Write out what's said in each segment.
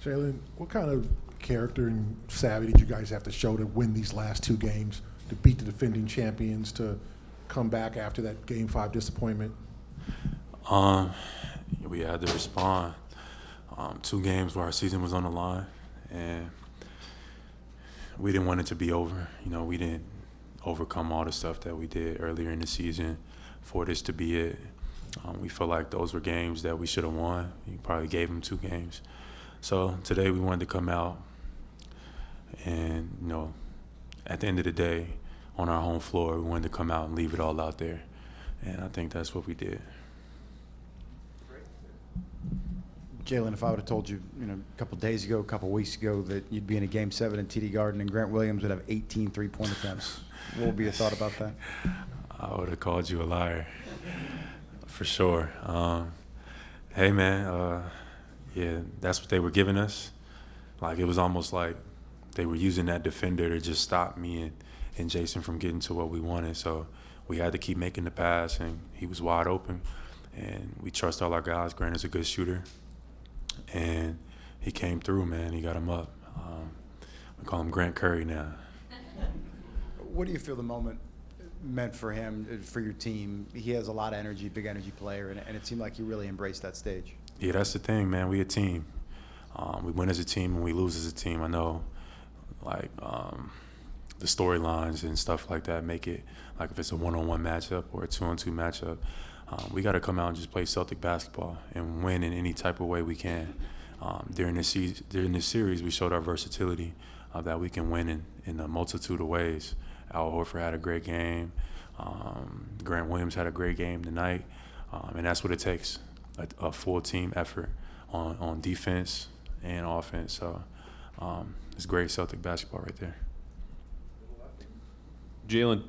Jaylen, what kind of character and savvy did you guys have to show to win these last two games, to beat the defending champions, to come back after that Game 5 disappointment? We had to respond. 2 games where our season was on the line, and we didn't want it to be over. We didn't overcome all the stuff that we did earlier in the season for this to be it. We felt like those were games that we should have won. We probably gave them 2 games. So today we wanted to come out and, at the end of the day, on our home floor, we wanted to come out and leave it all out there. And I think that's what we did. Jaylen, if I would have told you, a couple days ago, a couple weeks ago, that you'd be in a Game 7 in TD Garden and Grant Williams would have 18 three-point attempts, what would be your thought about that? I would have called you a liar, for sure. Hey, man, yeah, that's what they were giving us. Like, it was almost like they were using that defender to just stop me and Jason from getting to what we wanted. So we had to keep making the pass, and he was wide open. And we trust all our guys. Grant is a good shooter. And he came through, man. He got him up. We call him Grant Curry now. What do you feel the moment meant for him, for your team? He has a lot of energy, big energy player, and it seemed like he really embraced that stage. Yeah, that's the thing, man. We a team. We win as a team and we lose as a team. I know, the storylines and stuff like that make it like if it's a one-on-one matchup or a two-on-two matchup, we got to come out and just play Celtic basketball and win in any type of way we can. During this series, we showed our versatility that we can win in a multitude of ways. Al Horford had a great game. Grant Williams had a great game tonight. And that's what it takes, a full team effort on defense and offense. So it's great Celtic basketball right there. Jaylen,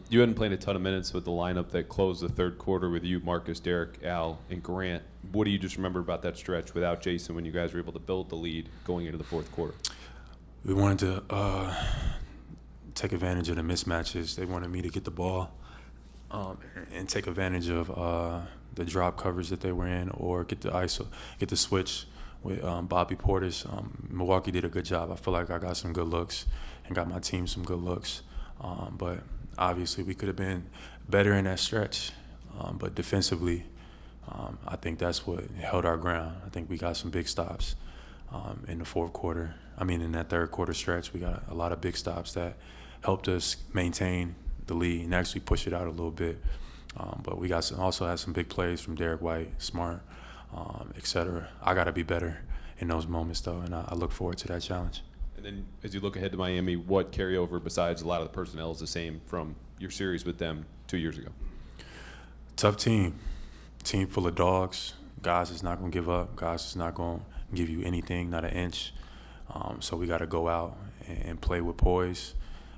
you hadn't played a ton of minutes with the lineup that closed the third quarter with you, Marcus, Derek, Al, and Grant. What do you just remember about that stretch without Jason when you guys were able to build the lead going into the fourth quarter? We wanted to take advantage of the mismatches. They wanted me to get the ball and take advantage of the drop coverage that they were in, or get the switch with Bobby Portis. Milwaukee did a good job. I feel like I got some good looks and got my team some good looks. But obviously we could have been better in that stretch. But defensively, I think that's what held our ground. I think we got some big stops in the fourth quarter. In that third quarter stretch, we got a lot of big stops that helped us maintain the lead and actually push it out a little bit. But we also had some big plays from Derek White, Smart, etc. I got to be better in those moments, though, and I look forward to that challenge. And then as you look ahead to Miami, what carryover besides a lot of the personnel is the same from your series with them 2 years ago? Tough team full of dogs. Guys is not going to give up. Guys is not going to give you anything, not an inch. So we got to go out and play with poise,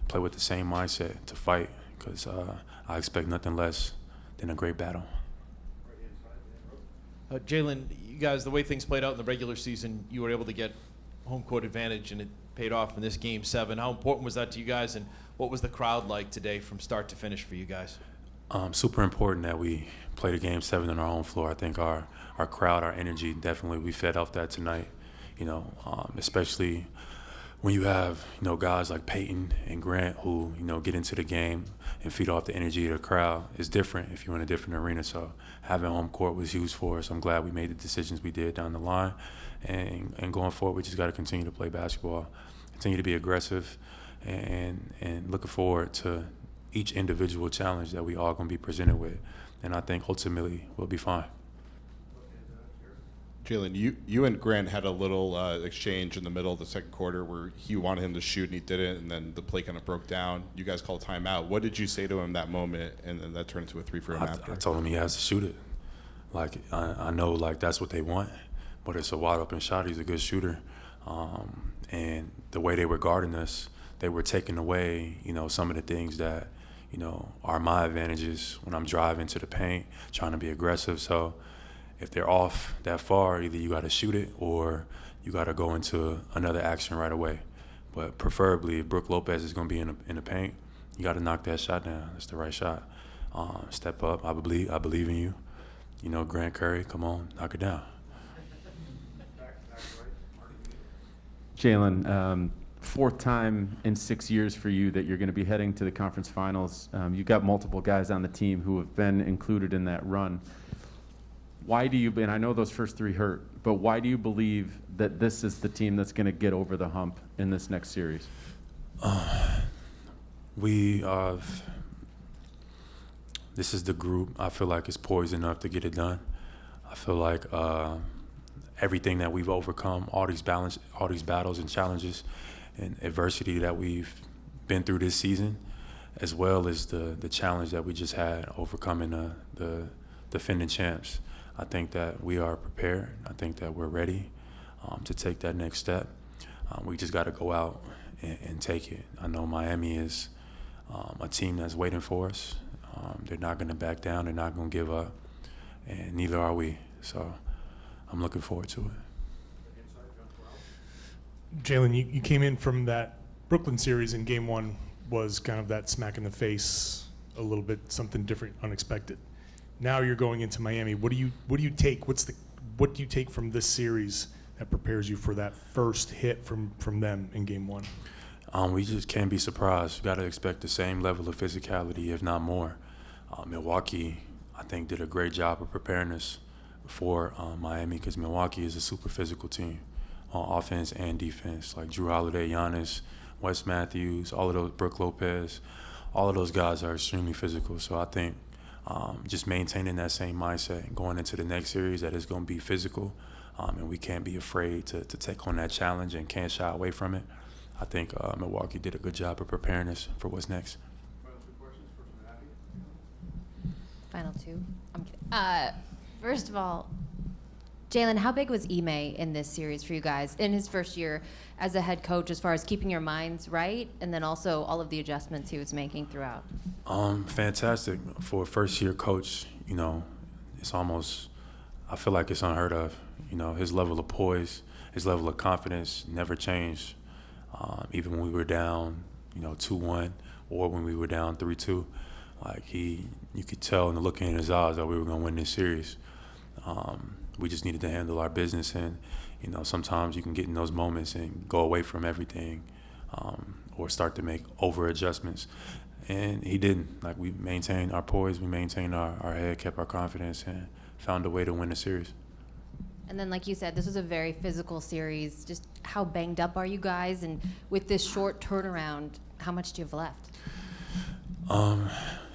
play with the same mindset to fight, because I expect nothing less than a great battle. Jaylen, you guys, the way things played out in the regular season, you were able to get home court advantage, and it paid off in this Game 7. How important was that to you guys, and what was the crowd like today from start to finish for you guys? Super important that we played a Game 7 on our home floor. I think our crowd, our energy, definitely we fed off that tonight. Especially when you have guys like Peyton and Grant who get into the game and feed off the energy of the crowd. Is different if you're in a different arena. So having home court was huge for us. I'm glad we made the decisions we did down the line, and going forward, we just got to continue to play basketball, continue to be aggressive, and looking forward to each individual challenge that we all going to be presented with. And I think ultimately we'll be fine. Jaylen, you and Grant had a little exchange in the middle of the second quarter where he wanted him to shoot and he didn't, and then the play kind of broke down. You guys called timeout. What did you say to him that moment, and then that turned into a 3 for him after? I told him he has to shoot it. I know that's what they want, but it's a wide open shot. He's a good shooter. And the way they were guarding us, they were taking away, some of the things that, are my advantages when I'm driving to the paint, trying to be aggressive. So if they're off that far, either you got to shoot it or you got to go into another action right away. But preferably, if Brook Lopez is going to be in the paint, you got to knock that shot down. That's the right shot. Step up. I believe in you. Grant Curry, come on, knock it down. Jaylen, fourth time in 6 years for you that you're going to be heading to the conference finals. You've got multiple guys on the team who have been included in that run. Why do you, and I know those first three hurt, but why do you believe that this is the team that's going to get over the hump in this next series? This is the group I feel like is poised enough to get it done. I feel like everything that we've overcome, all these battles and challenges and adversity that we've been through this season, as well as the challenge that we just had overcoming the defending champs. I think that we are prepared. I think that we're ready to take that next step. We just got to go out and take it. I know Miami is a team that's waiting for us. They're not going to back down. They're not going to give up, and neither are we. So I'm looking forward to it. Jaylen, you came in from that Brooklyn series, and game one was kind of that smack in the face, a little bit something different, unexpected. Now you're going into Miami. What do you take? What do you take from this series that prepares you for that first hit from them in game one? We just can't be surprised. We got to expect the same level of physicality, if not more. Milwaukee, I think, did a great job of preparing us for Miami, because Milwaukee is a super physical team on offense and defense. Like Drew Holiday, Giannis, Wes Matthews, all of those, Brook Lopez, all of those guys are extremely physical. So I think just maintaining that same mindset and going into the next series that is going to be physical, and we can't be afraid to take on that challenge and can't shy away from it. I think Milwaukee did a good job of preparing us for what's next. Final two. I'm kidding. First of all, Jaylen, how big was Ime in this series for you guys in his first year as a head coach, as far as keeping your minds right, and then also all of the adjustments he was making throughout? Fantastic for a first-year coach. You know, it's almost, I feel like it's unheard of. You know, his level of poise, his level of confidence never changed. Even when we were down, 2-1, or when we were down 3-2, like you could tell in the look in his eyes that we were going to win this series. We just needed to handle our business, and sometimes you can get in those moments and go away from everything, or start to make over adjustments. And he didn't. Like, we maintained our poise, we maintained our head, kept our confidence, and found a way to win the series. And then, like you said, this was a very physical series. Just how banged up are you guys? And with this short turnaround, how much do you have left?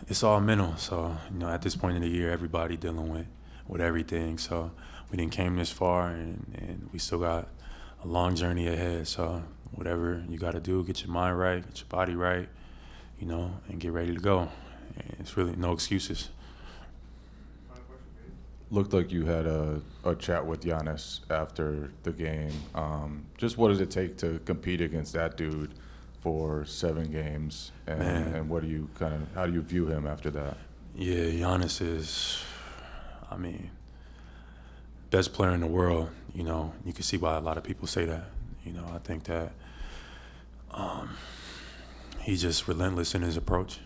It's all mental. So, at this point in the year, everybody dealing with everything. So we didn't came this far, and we still got a long journey ahead. So whatever you got to do, get your mind right, get your body right, and get ready to go. And it's really no excuses. Looked like you had a chat with Giannis after the game. Just what does it take to compete against that dude for 7 games? And what do you how do you view him after that? Yeah, Giannis is, best player in the world. You can see why a lot of people say that. I think that he's just relentless in his approach.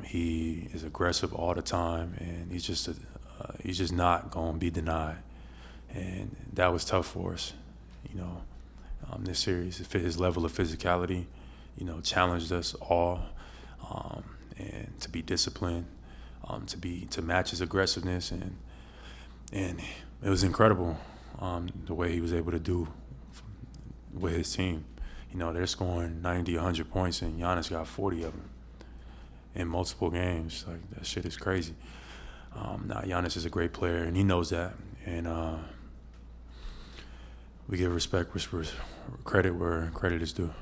He is aggressive all the time, and he's just not going to be denied. And that was tough for us, this series. His level of physicality, challenged us all, and to be disciplined, to match his aggressiveness, and it was incredible the way he was able to do with his team. They're scoring 90, 100 points, and Giannis got 40 of them in multiple games. Like, that shit is crazy. Giannis is a great player, and he knows that. And we give respect, credit where credit is due.